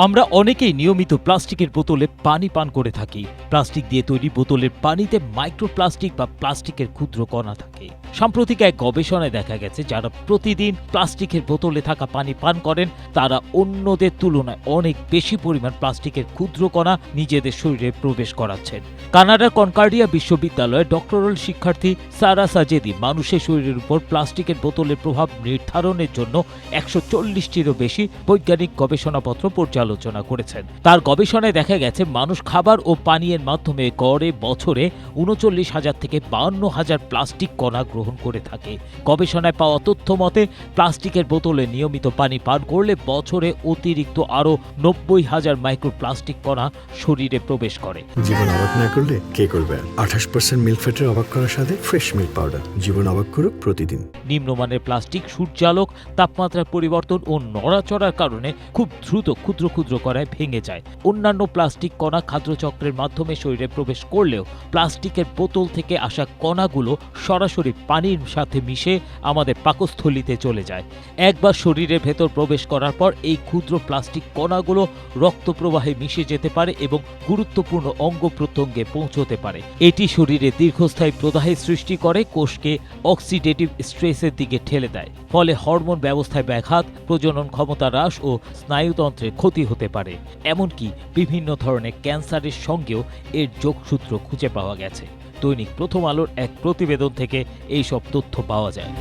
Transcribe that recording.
আমরা অনেকেই নিয়মিত প্লাস্টিকের বোতলে পানি পান করে থাকি। প্লাস্টিক দিয়ে তৈরি বোতলের পানিতে মাইক্রোপ্লাস্টিক বা প্লাস্টিকের ক্ষুদ্র কণা থাকে। সাম্প্রতিক এক গবেষণায় দেখা গেছে যারা প্রতিদিন প্লাস্টিকের বোতলে থাকা পানি পান করেন তারা অন্যদের তুলনায় অনেক বেশি পরিমাণ প্লাস্টিকের ক্ষুদ্র কণা নিজেদের শরীরে প্রবেশ করাচ্ছেন। কানাডার কনকার্ডিয়া বিশ্ববিদ্যালয়ের ডক্টরাল শিক্ষার্থী সারা সাজেদি মানুষের শরীরের উপর প্লাস্টিকের বোতলের প্রভাব নির্ধারণের জন্য ১৪০টিরও বেশি বৈজ্ঞানিক গবেষণাপত্র পর্যালোচনা করেছেন। তার গবেষণায় দেখা গেছে মানুষ খাবার ও পানীয়ের মাধ্যমে গড়ে বছরে ৩৯,০০০ থেকে ৫২,০০০ প্লাস্টিক কণা গ্রহণ করে থাকে। গবেষণায় পাওয়া তথ্য মতে প্লাস্টিকের বোতলে নিয়মিত পানি পান করলে বছরে অতিরিক্ত আরও ৯০,০০০ মাইক্রোপ্লাস্টিক কণা শরীরে প্রবেশ করে। জীবন অবাক না করলে কে করবে? ২৮% মিল্ক ফ্যাটের অবাক করার সাথে ফ্রেশ মিল্ক পাউডার। জীবন অবাক করুক প্রতিদিন। নিম্নমানের প্লাস্টিক সূর্যালোক, তাপমাত্রার পরিবর্তন ও নড়াচড়ার কারণে খুব দ্রুত ক্ষুদ্র ক্ষুদ্র কণায় ভেঙে যায়। অন্যান্য প্লাস্টিক কণা খাদ্যচক্রের মাধ্যমে শরীরে প্রবেশ করলেও প্লাস্টিকের বোতল থেকে আসা কণাগুলো সরাসরি পানির সাথে মিশে আমাদের পাকস্থলিতে চলে যায়। একবার শরীরের ভেতর প্রবেশ করার পর এই ক্ষুদ্র প্লাস্টিক কণাগুলো রক্ত প্রবাহে মিশে যেতে পারে এবং গুরুত্বপূর্ণ অঙ্গ প্রত্যঙ্গে পৌঁছতে পারে। এটি শরীরে দীর্ঘস্থায়ী প্রদাহের সৃষ্টি করে, কোষকে অক্সিডেটিভ স্ট্রেসের দিকে ঠেলে দেয়। ফলে হরমোন ব্যবস্থায় ব্যাঘাত, প্রজনন ক্ষমতা হ্রাস ও স্নায়ুতন্ত্রের ক্ষতি হতে পারে। এমনকি বিভিন্ন ধরনের ক্যান্সারের সঙ্গেও এর যোগসূত্র খুঁজে পাওয়া গেছে। দৈনিক প্রথম আলোর এক প্রতিবেদন থেকে এইসব তথ্য পাওয়া যায়।